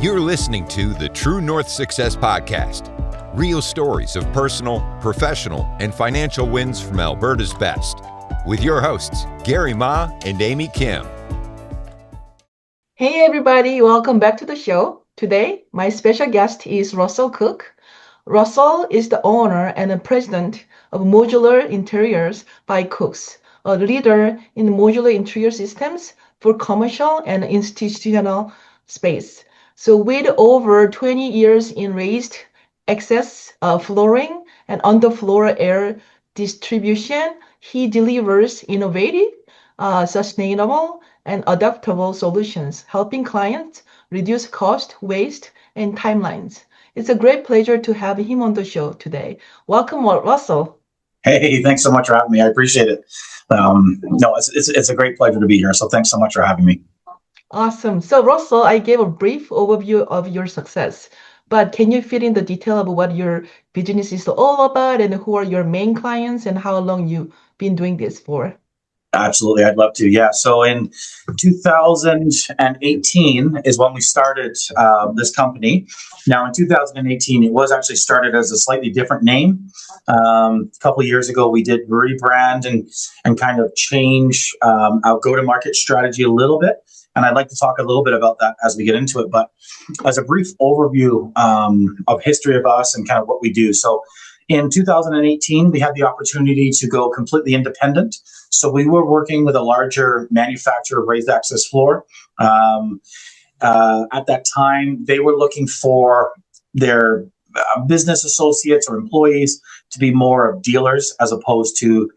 You're listening to the True North Success Podcast. Real stories of personal, professional, and financial wins from Alberta's best. With your hosts, Gary Ma and Amy Kim. Hey everybody, welcome back to the show. Today, my special guest is Russell Cook. Russell is the owner and the president of Modular Interiors by Cooks, a leader in modular interior systems for commercial and institutional space. So with over 20 years in raised access flooring and underfloor air distribution, he delivers innovative, sustainable, and adaptable solutions, helping clients reduce cost, waste, and timelines. It's a great pleasure to have him on the show today. Welcome, Russell. Hey, thanks so much for having me. I appreciate it. It's a great pleasure to be here. So thanks so much for having me. Awesome. So, Russell, I gave a brief overview of your success, but can you fill in the detail of what your business is all about and who are your main clients and how long you've been doing this for? Absolutely. I'd love to. Yeah. So in 2018 is when we started this company. Now in 2018, it was actually started as a slightly different name. A couple of years ago, we did rebrand and kind of change our go-to-market strategy a little bit. And I'd like to talk a little bit about that as we get into it. But as a brief overview of history of us and kind of what we do. So in 2018, we had the opportunity to go completely independent. So we were working with a larger manufacturer of raised access floor. At that time, they were looking for their business associates or employees to be more of dealers as opposed to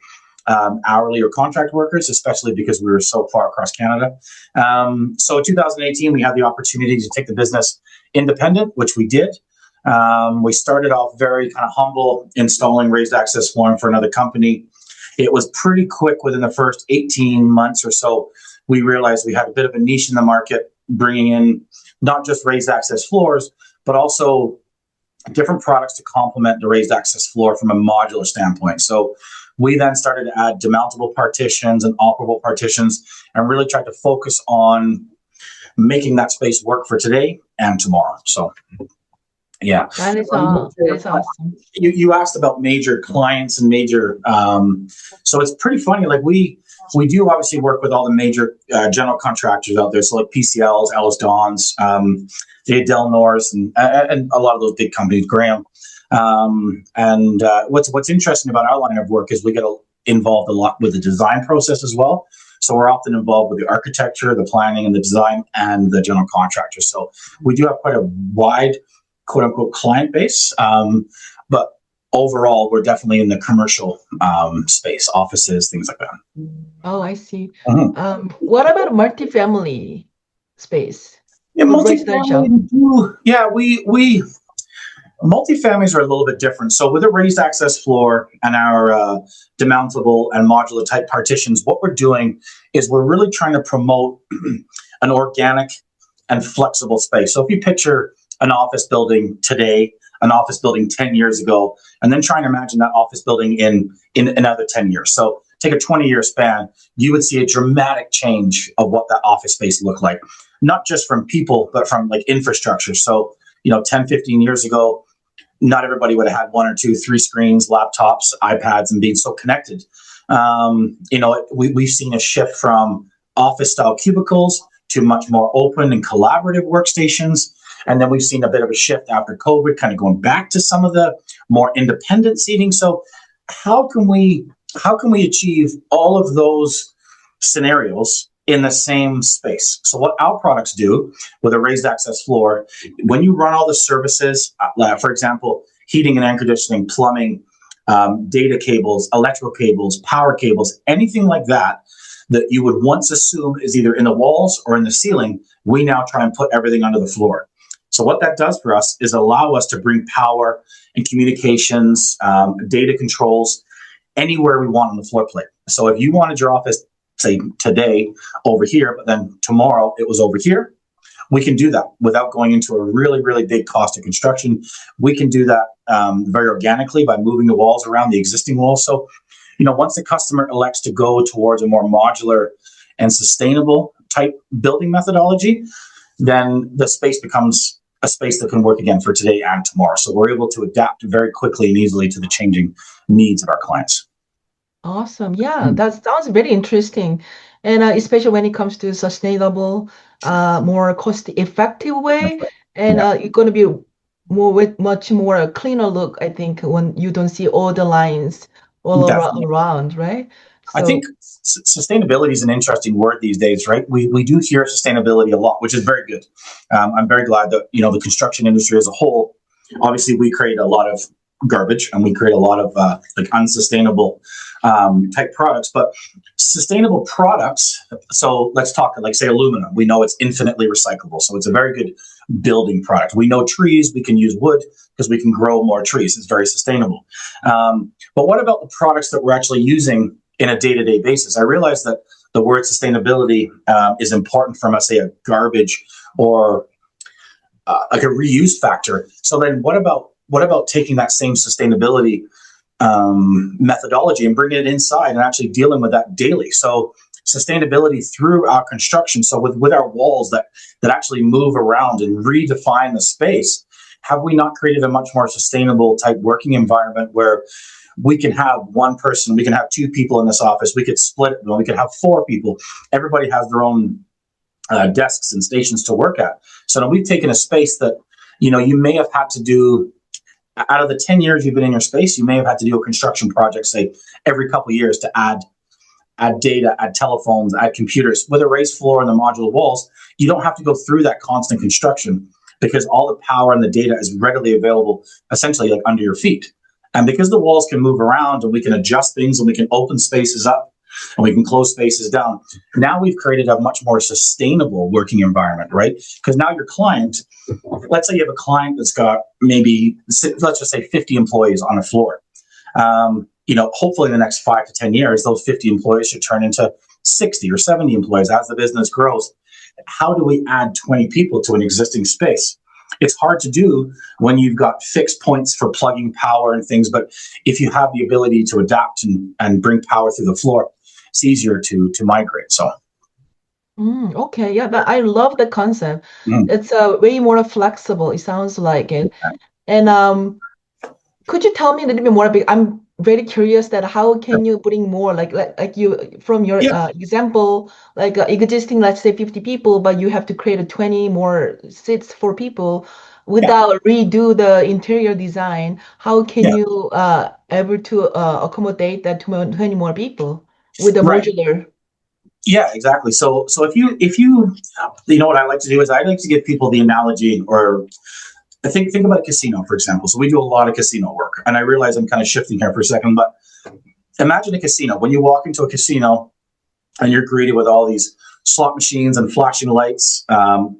hourly or contract workers, especially because we were so far across Canada. So in 2018, we had the opportunity to take the business independent, which we did. We started off very kind of humble, installing raised access flooring for another company. It was pretty quick within the first 18 months or so. We realized we had a bit of a niche in the market, bringing in not just raised access floors, but also different products to complement the raised access floor from a modular standpoint. So we then started to add demountable partitions and operable partitions and really tried to focus on making that space work for today and tomorrow. So yeah. That is awesome. You asked about major clients and major, so it's pretty funny. Like we do obviously work with all the major general contractors out there. So like PCLs, Ellis Dons, the Del Norris, and a lot of those big companies, Graham. What's interesting about our line of work is we get involved a lot with the design process as well. So we're often involved with the architecture, the planning, and the design, and the general contractor. So we do have quite a wide, quote unquote, client base. But overall, we're definitely in the commercial space, offices, things like that. Oh, I see. What about multifamily space? Yeah, multifamily. We multifamilies are a little bit different. So with a raised access floor and our demountable and modular type partitions, what we're doing is we're really trying to promote an organic and flexible space. So if you picture an office building today, an office building 10 years ago, and then trying to imagine that office building in another 10 years. So take a 20-year span, you would see a dramatic change of what that office space looked like, not just from people, but from like infrastructure. So, 10, 15 years ago, not everybody would have had 1 or 2, 3 screens, laptops, iPads, and being so connected. We've seen a shift from office style cubicles to much more open and collaborative workstations. And then we've seen a bit of a shift after COVID, kind of going back to some of the more independent seating. So how can we achieve all of those scenarios in the same space? So what our products do with a raised access floor, when you run all the services, for example, heating and air conditioning, plumbing, data cables, electrical cables, power cables, anything like that you would once assume is either in the walls or in the ceiling, we now try and put everything under the floor. So what that does for us is allow us to bring power and communications, data controls anywhere we want on the floor plate. So if you wanted your office, say today over here, but then tomorrow it was over here, we can do that without going into a really, really big cost of construction. We can do that very organically by moving the walls around the existing walls. So, once the customer elects to go towards a more modular and sustainable type building methodology, then the space becomes a space that can work again for today and tomorrow. So we're able to adapt very quickly and easily to the changing needs of our clients. Awesome. Yeah, that sounds very interesting. And especially when it comes to sustainable, more cost-effective That's way, right. and Yeah, it's going to be more with much more a cleaner look, I think, when you don't see all the lines all definitely. around, right? I So, think sustainability is an interesting word these days, right? We do hear sustainability a lot, which is very good. I'm very glad that the construction industry as a whole, obviously, we create a lot of garbage and we create a lot of like unsustainable type products. But sustainable products, so let's talk like say aluminum. We know it's infinitely recyclable, so it's a very good building product. We know trees, we can use wood because we can grow more trees. It's very sustainable. But what about the products that we're actually using in a day-to-day basis? I realize that the word sustainability is important from, say, a garbage or like a reuse factor. So then, what about taking that same sustainability methodology and bringing it inside and actually dealing with that daily? So sustainability through our construction. So with our walls that actually move around and redefine the space, have we not created a much more sustainable type working environment where we can have one person, we can have two people in this office, we could split it, we could have four people. Everybody has their own desks and stations to work at. So now we've taken a space that, you may have had to do, out of the 10 years you've been in your space, you may have had to do a construction project, say, every couple of years to add data, add telephones, add computers. With a raised floor and the modular walls, you don't have to go through that constant construction because all the power and the data is readily available, essentially like under your feet. And because the walls can move around and we can adjust things and we can open spaces up and we can close spaces down, now we've created a much more sustainable working environment, right? Because now your client, let's say you have a client that's got maybe, let's just say 50 employees on a floor. Hopefully in the next 5 to 10 years, those 50 employees should turn into 60 or 70 employees as the business grows. How do we add 20 people to an existing space? It's hard to do when you've got fixed points for plugging power and things, but if you have the ability to adapt and bring power through the floor, it's easier to migrate. So, okay, yeah, I love the concept. mm, It's way more flexible. It sounds like it. yeah, And could you tell me a little bit more? I'm very curious that how can you bring more like you from your yeah, example like existing let's say 50 people, but you have to create a 20 more seats for people yeah, without redo the interior design. How can yeah, you able to accommodate that to 20 more people with the right. modular? Yeah, exactly. So if what I like to do is I like to give people the analogy, or I think about a casino, for example. So we do a lot of casino work, and I realize I'm kind of shifting here for a second, but imagine a casino. When you walk into a casino and you're greeted with all these slot machines and flashing lights,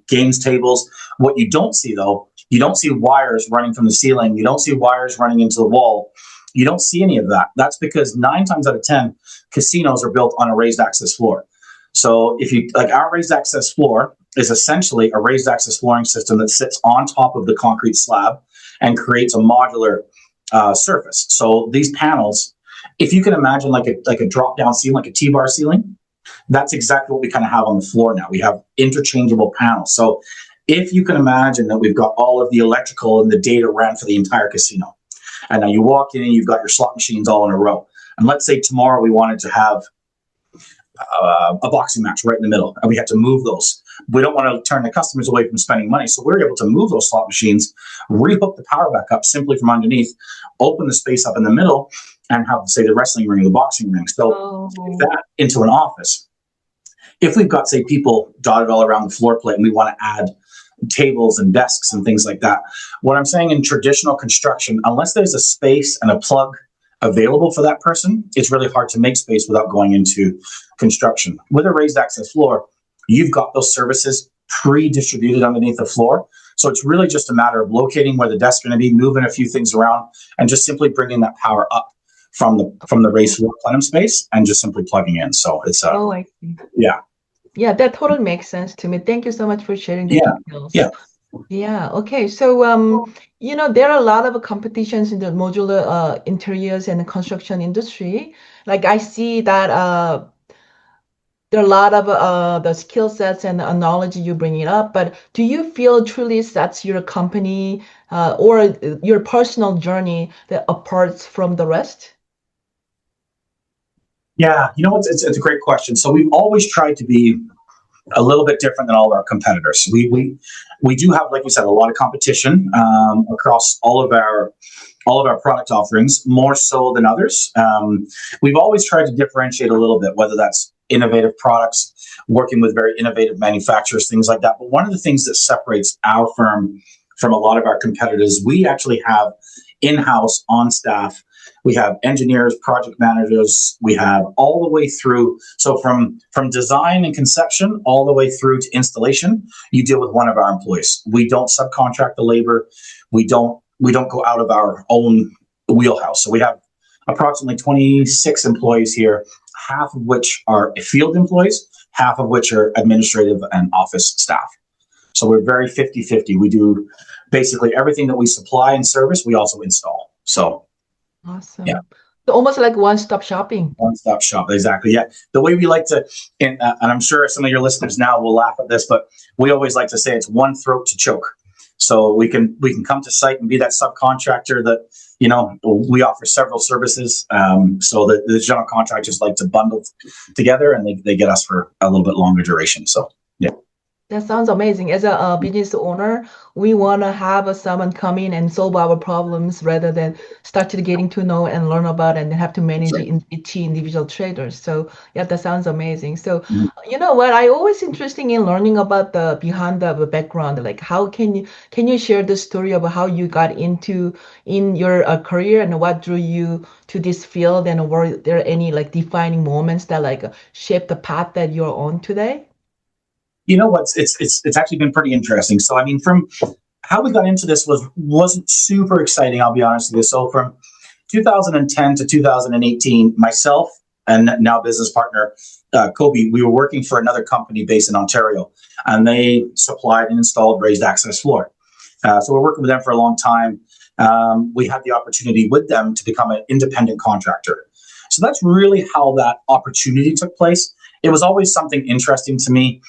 games tables. What you don't see, though, you don't see wires running from the ceiling. You don't see wires running into the wall. You don't see any of that. That's because 9 times out of 10, casinos are built on a raised access floor. So if you like, our raised access floor is essentially a raised access flooring system that sits on top of the concrete slab and creates a modular surface. So these panels, if you can imagine like a drop down ceiling, like a T-bar ceiling, that's exactly what we kind of have on the floor now. We have interchangeable panels. So if you can imagine that we've got all of the electrical and the data ran for the entire casino, and now you walk in and you've got your slot machines all in a row. And let's say tomorrow we wanted to have a boxing match right in the middle, and we had to move those. We don't want to turn the customers away from spending money, so we're able to move those slot machines, rehook the power back up simply from underneath, open the space up in the middle, and have, say, the wrestling ring or the boxing ring. So take that into an office. If we've got, say, people dotted all around the floor plate and we want to add tables and desks and things like that, what I'm saying in traditional construction, unless there's a space and a plug available for that person, it's really hard to make space without going into construction. With a raised access floor, you've got those services pre-distributed underneath the floor. So it's really just a matter of locating where the desk's going to be, moving a few things around, and just simply bringing that power up from the raised floor plenum space and just simply plugging in. So it's Oh, I see. yeah, Yeah, that totally makes sense to me. Thank you so much for sharing the yeah, details. yeah, Yeah, okay. So, there are a lot of competitions in the modular interiors and construction industry. Like I see that there are a lot of the skill sets and the knowledge you bring it up, but do you feel truly sets your company or your personal journey that apart from the rest? Yeah, you know what? It's a great question. So we've always tried to be a little bit different than all of our competitors. We do have, like you said, a lot of competition across all of our product offerings, more so than others. We've always tried to differentiate a little bit, whether that's innovative products, working with very innovative manufacturers, things like that. But one of the things that separates our firm from a lot of our competitors, we actually have in-house, on staff. We have engineers, project managers. We have all the way through. So from design and conception all the way through to installation, you deal with one of our employees. We don't subcontract the labor. We don't go out of our own wheelhouse. So we have approximately 26 employees here, half of which are field employees, half of which are administrative and office staff. So we're very 50-50. We do basically everything that we supply and service, we also install. So yeah, Awesome. So almost like one-stop shopping. one-stop shop. Exactly. Yeah. The way we like to, and I'm sure some of your listeners now will laugh at this, but we always like to say it's one throat to choke. So we can come to site and be that subcontractor that, we offer several services. So that the general contractors like to bundle together, and they get us for a little bit longer duration. So yeah. That sounds amazing. As a business owner, we want to have someone come in and solve our problems rather than start to getting to know and learn about and have to manage Sure. each individual traders. So yeah, that sounds amazing. So Mhm. you know what? I always interesting in learning about the behind the background. Like how can you share the story of how you got into in your career and what drew you to this field and were there any like defining moments that like shaped the path that you're on today? You know what's it's actually been pretty interesting. So I mean, from how we got into this wasn't super exciting. I'll be honest with you. So from 2010 to 2018, myself and now business partner Kobe, we were working for another company based in Ontario, and they supplied and installed raised access floor. So we're working with them for a long time. We had the opportunity with them to become an independent contractor. So that's really how that opportunity took place. It was always something interesting to me.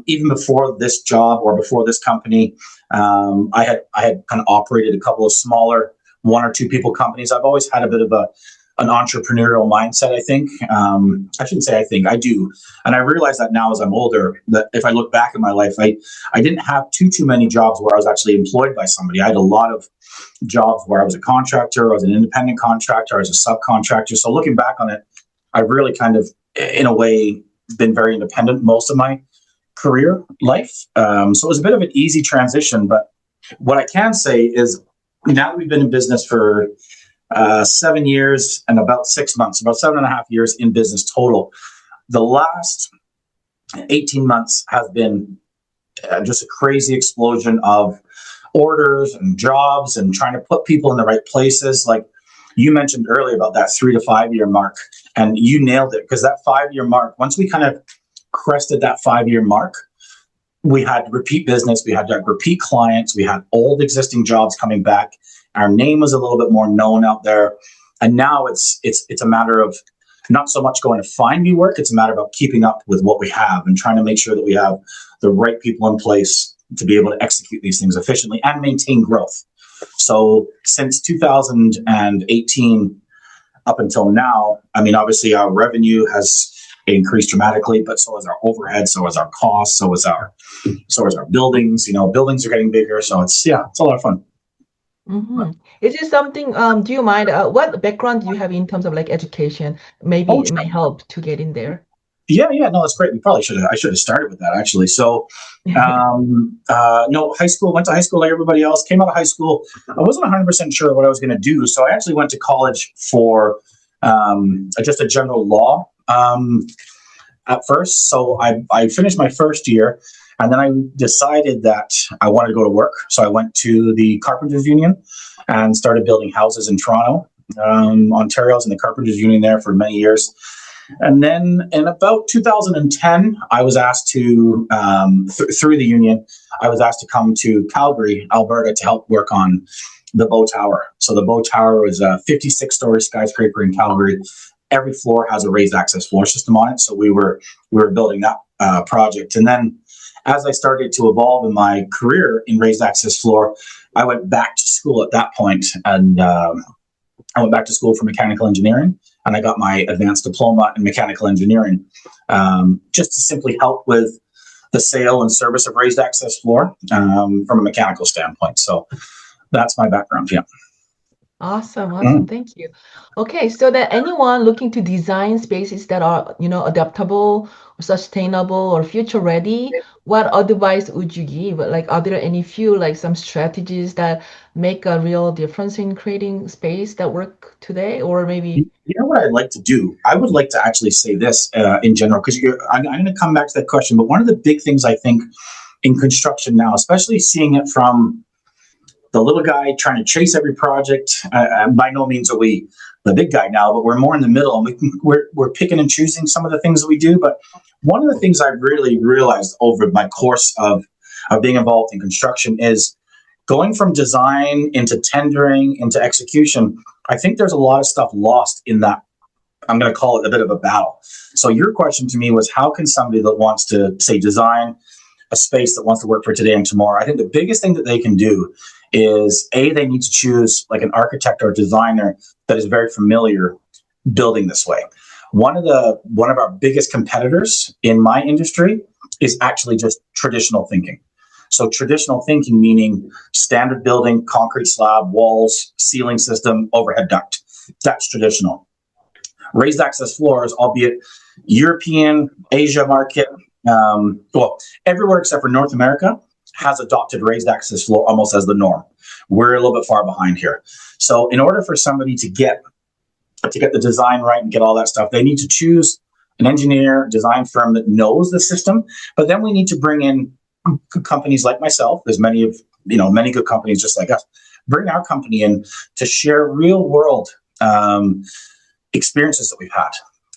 Even before this job or before this company, I had kind of operated a couple of smaller one or two people companies. I've always had a bit of an entrepreneurial mindset. I think I shouldn't say I think I do, and I realize that now as I'm older. That if I look back in my life, I didn't have too many jobs where I was actually employed by somebody. I had a lot of jobs where I was a contractor, I was an independent contractor, I was a subcontractor. So looking back on it, I've really kind of, in a way, been very independent most of my career life. So it was a bit of an easy transition. But what I can say is now that we've been in business for 7 years and about 6 months, about 7.5 years in business total, the last 18 months have been just a crazy explosion of orders and jobs and trying to put people in the right places. Like you mentioned earlier about that 3 to 5 year mark, and you nailed it, because that 5 year mark, once we kind of crested that 5 year mark, we had repeat business, we had repeat clients, we had old existing jobs coming back. Our name was a little bit more known out there, and now it's a matter of not so much going to find new work. It's a matter of keeping up with what we have and trying to make sure that we have the right people in place to be able to execute these things efficiently and maintain growth. So since 2018 up until now, I mean, obviously our revenue has increased dramatically, but so is our overhead, so is our costs, so is our buildings. Buildings are getting bigger, so it's a lot of fun. Mm-hmm. Is it something, do you mind, what background do you have in terms of like education? Oh, Maybe it may help to get in there. yeah, no, that's great. I should have started with that actually. So, no, high school, went to high school like everybody else, came out of high school. I wasn't 100% sure what I was going to do. So I actually went to college for just a general law at first. So I finished my first year, and then I decided that I wanted to go to work. So I went to the Carpenters Union and started building houses in Toronto. Ontario was in the Carpenters Union there for many years. And then in about 2010, I was asked to, through the union, I was asked to come to Calgary, Alberta, to help work on the Bow Tower. So the Bow Tower was a 56-story skyscraper in Calgary, every floor has a raised access floor system on it. So we were building that project. And then as I started to evolve in my career in raised access floor, I went back to school at that point, and I went back to school for mechanical engineering, and I got my advanced diploma in mechanical engineering, just to simply help with the sale and service of raised access floor from a mechanical standpoint. So that's my background. Yeah. Awesome, awesome. Mm. Thank you. Okay, so that anyone looking to design spaces that are, adaptable or sustainable or future ready, what advice would you give? Like, are there any few, like some strategies that make a real difference in creating space that work today? Or maybe, You know what I'd like to do? I would like to actually say this in general, because I'm going to come back to that question. But one of the big things I think in construction now, especially seeing it from the little guy trying to chase every project. By no means are we the big guy now, but we're more in the middle, and we're picking and choosing some of the things that we do. But one of the things I really realized over my course of being involved in construction is going from design into tendering into execution. I think there's a lot of stuff lost in that. I'm going to call it a bit of a battle. So your question to me was, how can somebody that wants to, say, design a space that wants to work for today and tomorrow? I think the biggest thing that they can do is, they need to choose like an architect or designer that is very familiar building this way. One of our biggest competitors in my industry is actually just traditional thinking. So traditional thinking meaning standard building, concrete slab, walls, ceiling system, overhead duct. That's traditional. Raised access floors, albeit European, Asia market, everywhere except for North America has adopted raised access floor almost as the norm. We're a little bit far behind here. So in order for somebody to get the design right and get all that stuff, they need to choose an engineer, design firm that knows the system. But then we need to bring in companies like myself. There's many good companies just like us. Bring our company in to share real world experiences that we've had.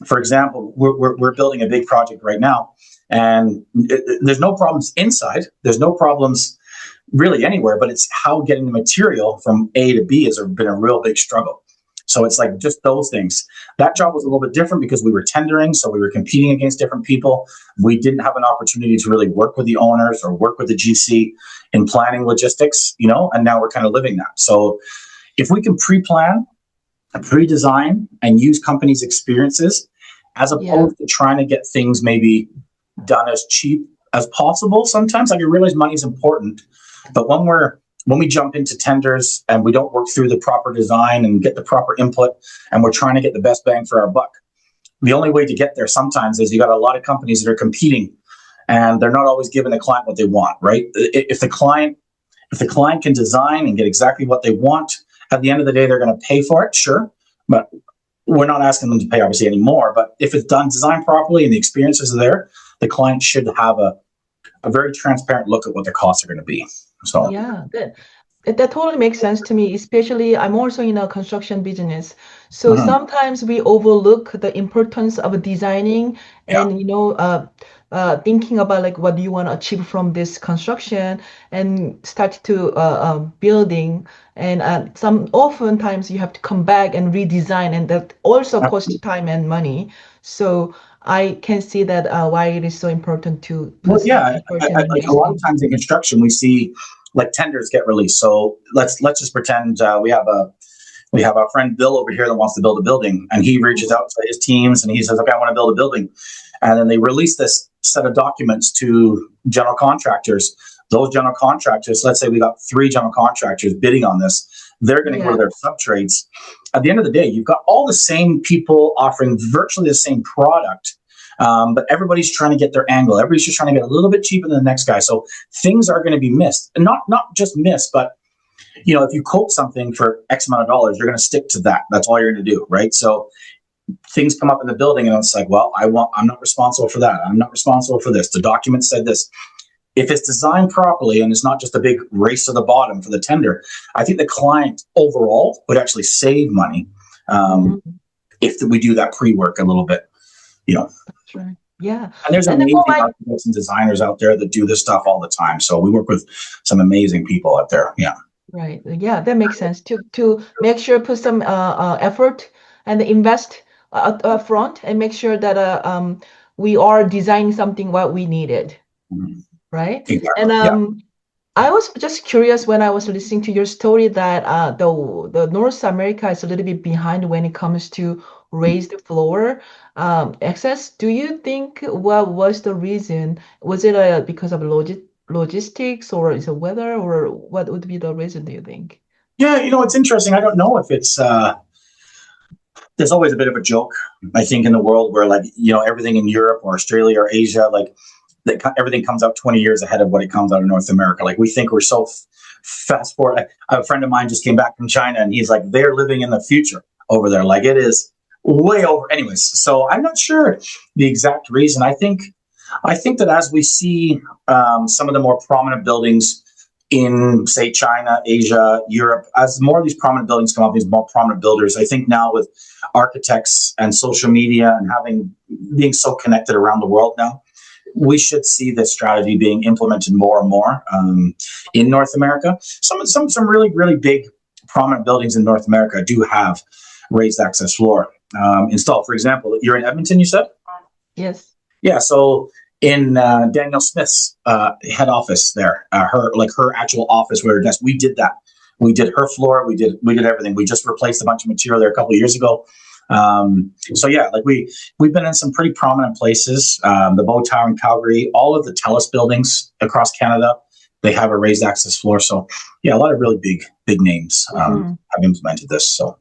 For example, we're building a big project right now, and there's no problems inside. There's no problems really anywhere, but it's how getting the material from A to B has been a real big struggle. So it's like just those things. That job was a little bit different because we were tendering, so we were competing against different people. We didn't have an opportunity to really work with the owners or work with the GC in planning logistics, and now we're kind of living that. So if we can pre-plan, pre-design, and use companies' experiences, as opposed to trying to get things maybe done as cheap as possible. Sometimes, like, I realize money is important, but when we jump into tenders and we don't work through the proper design and get the proper input, and we're trying to get the best bang for our buck, the only way to get there sometimes is you got a lot of companies that are competing, and they're not always giving the client what they want, right? If the client can design and get exactly what they want, at the end of the day, they're going to pay for it, sure, but we're not asking them to pay obviously anymore. But if it's done, designed properly, and the experiences are there, the client should have a very transparent look at what their costs are going to be. So yeah, that totally makes sense to me, especially I'm also in a construction business. So sometimes we overlook the importance of designing and, thinking about like what do you want to achieve from this construction and start to building. And oftentimes you have to come back and redesign, and that also costs time and money. So I can see that why it is so important to put some effort and like a lot of times in construction, we see like tenders get released. So let's just pretend we have our friend Bill over here that wants to build a building, and he reaches out to his teams and he says, "Okay, I want to build a building," and then they release this set of documents to general contractors. Those general contractors, let's say we got 3 general contractors bidding on this, they're going to go to their subtrades. At the end of the day, you've got all the same people offering virtually the same product. But everybody's trying to get their angle. Everybody's just trying to get a little bit cheaper than the next guy. So things are going to be missed, and not just missed, but if you quote something for X amount of dollars, you're going to stick to that. That's all you're going to do, right? So things come up in the building, and it's like, well, I'm not responsible for that. I'm not responsible for this. The document said this. If it's designed properly and it's not just a big race to the bottom for the tender, I think the client overall would actually save money if we do that pre-work a little bit. That's right. Yeah. And there's amazing architects and designers out there that do this stuff all the time. So we work with some amazing people out there. Yeah. Right. Yeah, that makes sense. To make sure put some effort and invest up front and make sure that we are designing something what we needed, Mhm. right? And Exactly. Yeah. I was just curious when I was listening to your story that the North America is a little bit behind when it comes to raised floor access. Do you think what was the reason? Was it because of logistics or is it weather or what would be the reason, do you think? Yeah, it's interesting. I don't know if it's there's always a bit of a joke, I think, in the world where, like, everything in Europe or Australia or Asia, like, everything comes out 20 years ahead of what it comes out of North America. Like, we think we're so fast forward. A friend of mine just came back from China and he's like, they're living in the future over there. Like, it is way over. Anyways, so I'm not sure the exact reason. I think that as we see some of the more prominent buildings in, say, China, Asia, Europe, as more of these prominent buildings come up, these more prominent builders, I think now with architects and social media and being so connected around the world now, we should see this strategy being implemented more and more in North America. Some really, really big prominent buildings in North America do have raised access floor installed. For example, you're in Edmonton, you said? Yes. Yeah, so in Daniel Smith's head office there, her actual office where her desk, we did that. We did her floor. We did everything. We just replaced a bunch of material there a couple of years ago. So yeah, like we've been in some pretty prominent places. The Bow Tower in Calgary, all of the TELUS buildings across Canada, they have a raised access floor. So yeah, a lot of really big names have implemented this. So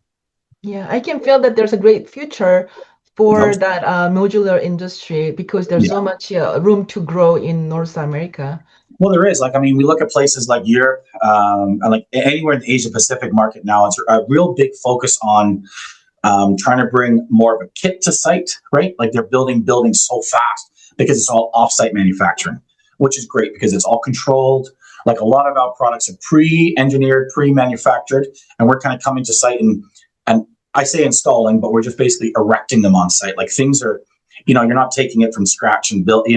Yeah, I can feel that there's a great future for those- that modular industry because there's so yeah. much room to grow in North America. Well, there is. Like, I mean, we look at places like Europe, and like anywhere in the Asia Pacific market now. It's a real big focus on trying to bring more of a kit to site, right? Like, they're building buildings so fast because it's all offsite manufacturing, which is great because it's all controlled. Like, a lot of our products are pre-engineered, pre-manufactured, and we're kind of coming to site and I say installing, but we're just basically erecting them on site. Like, things are, you're not taking it from scratch and build.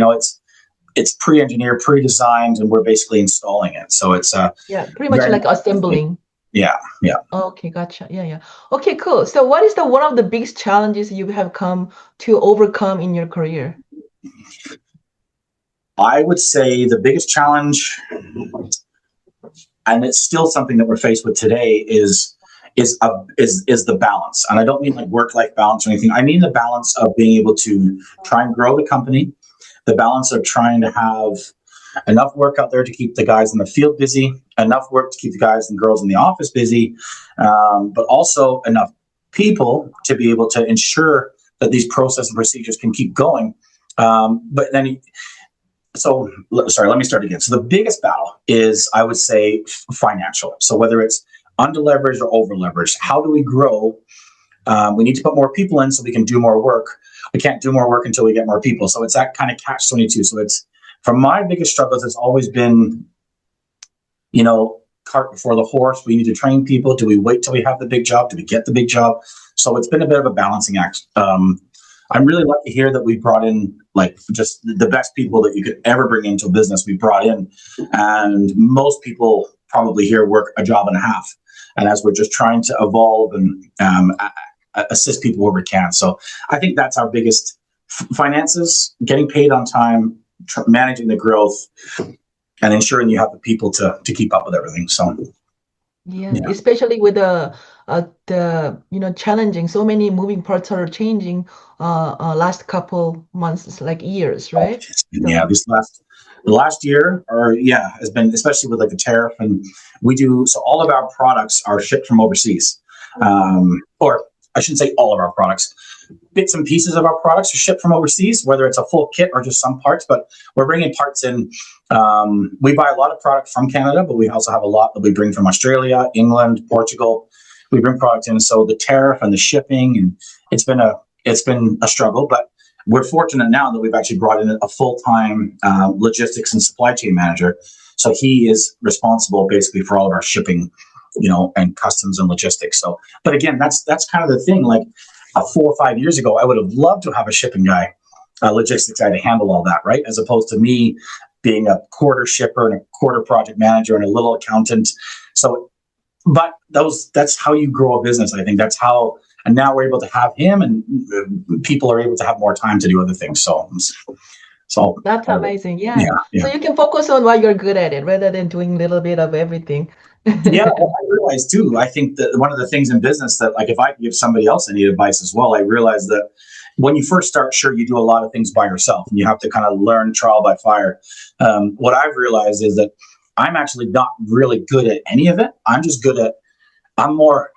It's pre-engineered, pre-designed, and we're basically installing it. So it's Yeah, pretty much very like assembling. yeah, yeah. Okay, gotcha. Yeah, yeah. Okay, cool. So what is the one of the biggest challenges you have come to overcome in your career? I would say the biggest challenge, and it's still something that we're faced with today, is the balance. And I don't mean like work-life balance or anything. I mean the balance of being able to try and grow the company, the balance of trying to have enough work out there to keep the guys in the field busy, enough work to keep the guys and girls in the office busy, but also enough people to be able to ensure that these process and procedures can keep going. But then, so sorry, let me start again. So the biggest battle is, I would say, financial. So whether it's under leveraged or over leveraged, how do we grow? We need to put more people in so we can do more work. We can't do more work until we get more people. So it's that kind of catch-22. So it's, from my biggest struggles, it's always been, cart before the horse. We need to train people. Do we wait till we have the big job? Do we get the big job? So it's been a bit of a balancing act. I'm really lucky here that we brought in, like, just the best people that you could ever bring into a business. We brought in, and most people probably here work a job and a half. And as we're just trying to evolve and assist people where we can. So I think that's our biggest finances, getting paid on time, managing the growth, and ensuring you have the people to keep up with everything. So Yeah, especially with challenging, so many moving parts are changing last couple months, like years, right? yeah, the last year, or yeah, has been, especially with like the tariff, and so all of our products are shipped from overseas, or I shouldn't say all of our products. Bits and pieces of our products are shipped from overseas, whether it's a full kit or just some parts, but we're bringing parts in. We buy a lot of product from Canada, but we also have a lot that we bring from Australia, England, Portugal. We bring product in. So the tariff and the shipping, and it's been a struggle, but we're fortunate now that we've actually brought in a full-time logistics and supply chain manager. So he is responsible basically for all of our shipping, and customs and logistics. So, but again, that's kind of the thing. Like, 4 or 5 years ago, I would have loved to have a shipping guy, a logistics guy to handle all that, right? As opposed to me being a quarter shipper and a quarter project manager and a little accountant. So, but that's how you grow a business. I think that's how And now we're able to have him, and people are able to have more time to do other things. So That's amazing. yeah, Yeah. yeah. So you can focus on what you're good at it rather than doing a little bit of everything. Yeah, well, I realize too. I think that one of the things in business that, like, if I could give somebody else any advice as well, I realize that when you first start, sure, you do a lot of things by yourself, and you have to kind of learn trial by fire. What I've realized is that I'm actually not really good at any of it. I'm just good at. I'm more.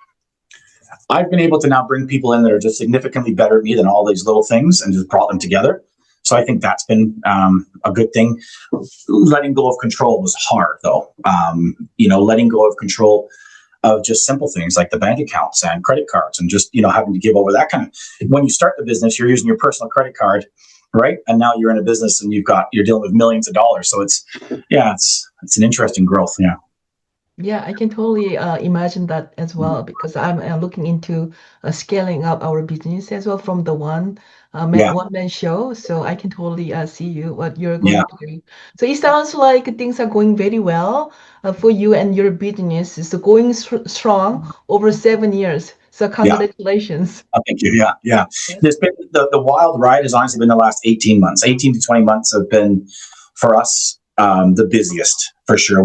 I've been able to now bring people in that are just significantly better at me than all these little things, and just brought them together. So I think that's been a good thing. Letting go of control was hard, though. Letting go of control of just simple things like the bank accounts and credit cards, and just having to give over that kind of. When you start the business, you're using your personal credit card, right? And now you're in a business and you're dealing with millions of dollars. So it's an interesting growth. Yeah. Yeah, I can totally imagine that as well because I'm looking into scaling up our business as well from the Yeah. one man show. So I can totally see what you're Yeah. going to do. So it sounds like things are going very well for you and your business. It's going strong over 7 years. So Yeah. congratulations. Oh, thank you. Yeah. Yeah. There's been the wild ride has honestly been the last 18 months. 18 to 20 months have been for us the busiest for sure.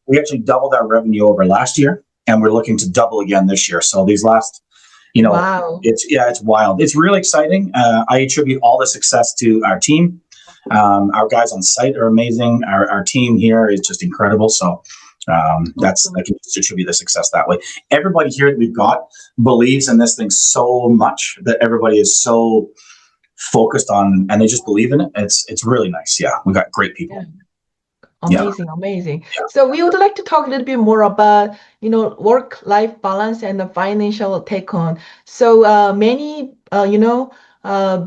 We actually doubled our revenue over last year, and we're looking to double again this year. So these last, Wow. it's wild. It's really exciting. I attribute all the success to our team. Our guys on site are amazing. Our team here is just incredible. So I can just attribute the success that way. Everybody here that we've got believes in this thing so much that everybody is so focused on, and they just believe in it. It's really nice. Yeah, we got great people. Yeah. Yeah. Amazing, amazing. So we would like to talk a little bit more about, work-life balance and the financial take on. So many,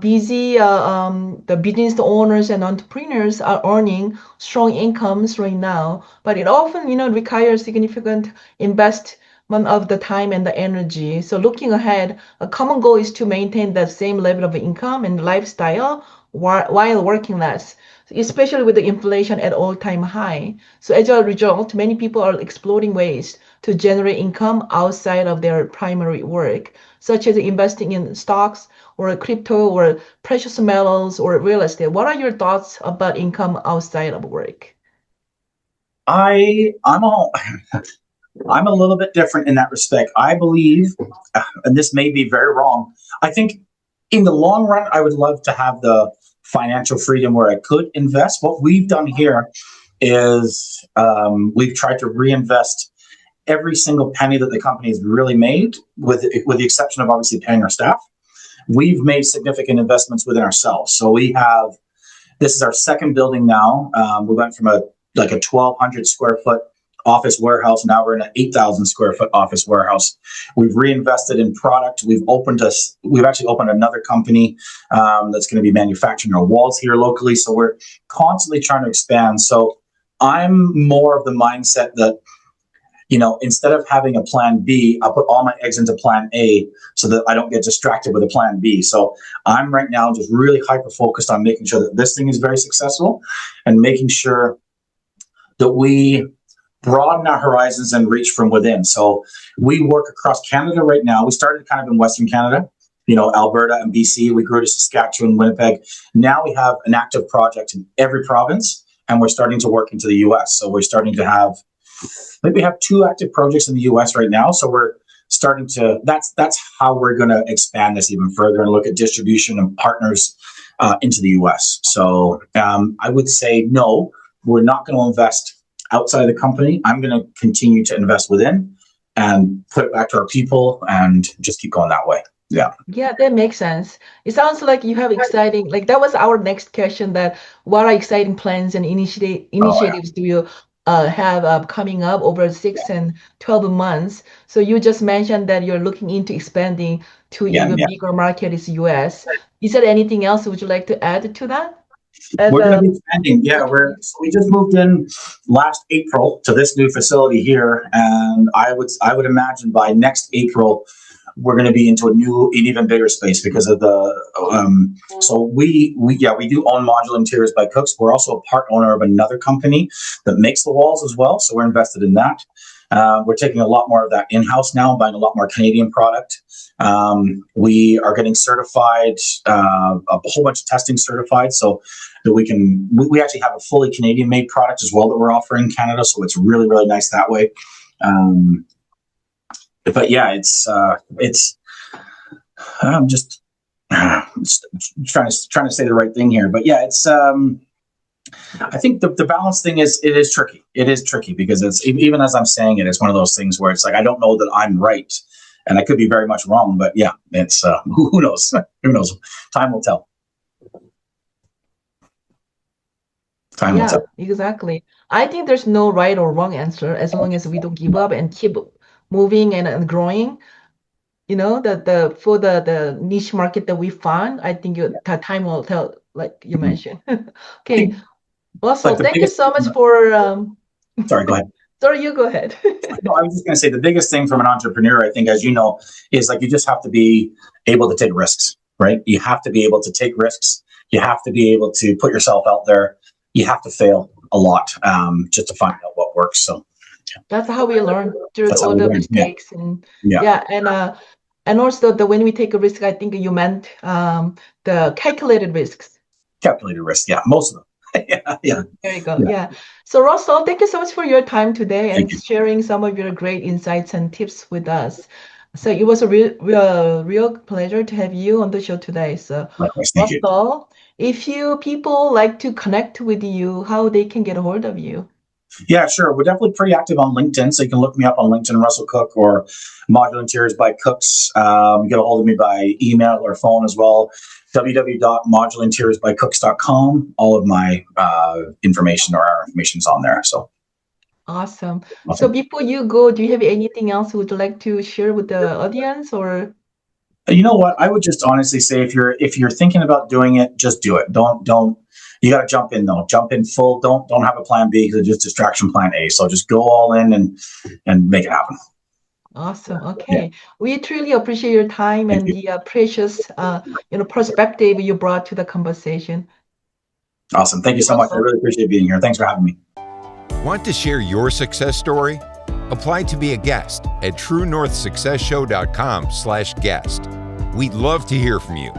busy, the business owners and entrepreneurs are earning strong incomes right now, but it often, requires significant investment of the time and the energy. So looking ahead, a common goal is to maintain that same level of income and lifestyle while working less, especially with the inflation at all-time high. So as a result, many people are exploring ways to generate income outside of their primary work, such as investing in stocks or crypto or precious metals or real estate. What are your thoughts about income outside of work? I'm all. I'm a little bit different in that respect. I believe, and this may be very wrong, I think in the long run, I would love to have the financial freedom where I could invest. What we've done here is we've tried to reinvest every single penny that the company has really made, with the exception of obviously paying our staff. We've made significant investments within ourselves. So this is our second building now. We went from a 1,200 square foot office warehouse. Now we're in an 8,000 square foot office warehouse. We've reinvested in product. We've actually opened another company that's going to be manufacturing our walls here locally. So we're constantly trying to expand. So I'm more of the mindset that, instead of having a plan B, I'll put all my eggs into plan A so that I don't get distracted with a plan B. So I'm right now just really hyper focused on making sure that this thing is very successful, and making sure that we broaden our horizons and reach from within. So we work across Canada right now. We started kind of in Western Canada, Alberta and BC. We grew to Saskatchewan, Winnipeg. Now we have an active project in every province, and we're starting to work into the US. So we're starting to have, we have 2 active projects in the US right now. So we're starting to, that's how we're going to expand this even further and look at distribution and partners into the US. So I would say, no, we're not going to invest outside of the company. I'm going to continue to invest within and put it back to our people and just keep going that way. Yeah. Yeah, that makes sense. It sounds like you have exciting, like that was our next question, that what are exciting plans and initiatives do you have coming up over 6 and 12 months? So you just mentioned that you're looking into expanding to even bigger market is US. Is there anything else would you like to add to that? We're going to be expanding. Yeah, we just moved in last April to this new facility here, and I would imagine by next April we're going to be into an even bigger space because of the. So we do own Modular Interiors by Cooks. We're also a part owner of another company that makes the walls as well, so we're invested in that. We're taking a lot more of that in-house now, buying a lot more Canadian product. We are getting certified, a whole bunch of testing certified, so that we actually have a fully Canadian-made product as well that we're offering in Canada. So it's really, really nice that way. But yeah, I'm just trying to say the right thing here. But yeah, I think the balance thing it is tricky. It is tricky because it's, even as I'm saying it, it's one of those things where it's like, I don't know that I'm right and I could be very much wrong, but yeah, it's, who knows? Who knows? Time will tell. Time will tell. Exactly. I think there's no right or wrong answer as long as we don't give up and keep moving and growing. You know, for the niche market that we found, I think the time will tell, like you mentioned. Okay. Also, Like thank you so much for sorry, go ahead. sorry, you go ahead. No, I was just going to say the biggest thing from an entrepreneur, I think, as you know, is like you just have to be able to take risks, right? You have to be able to take risks. You have to be able to put yourself out there. You have to fail a lot just to find out what works. So That's how we learn through That's how all we the learn, yeah. mistakes Yeah. and also when we take a risk, I think you meant the calculated risks. Calculated risk, yeah, most of them. Yeah. There you go. Yeah. So Russell, thank you so much for your time today and Thank you. sharing some of your great insights and tips with us. So it was a real pleasure to have you on the show today. So Likewise, thank you. Russell, if people like to connect with you, how they can get a hold of you? Yeah, sure. We're definitely pretty active on LinkedIn, so you can look me up on LinkedIn, Russell Cook, or Modular Interiors by Cooks. You get a hold of me by email or phone as well. www.modularinteriorsbycooks.com. All of my information or our information is on there. So Awesome. So before you go, do you have anything else you would like to share with the audience or? You know what? I would just honestly say if you're thinking about doing it, just do it. Don't. You got to jump in though. Jump in full. Don't have a plan B because it's just distraction plan A. So just go all in and make it happen. Awesome. Okay. We truly appreciate your time and Thank the precious perspective you brought to the conversation. Awesome. Thank you so much. I really appreciate being here. Thanks for having me. Want to share your success story? Apply to be a guest at truenorthsuccessshow.com/guest. We'd love to hear from you.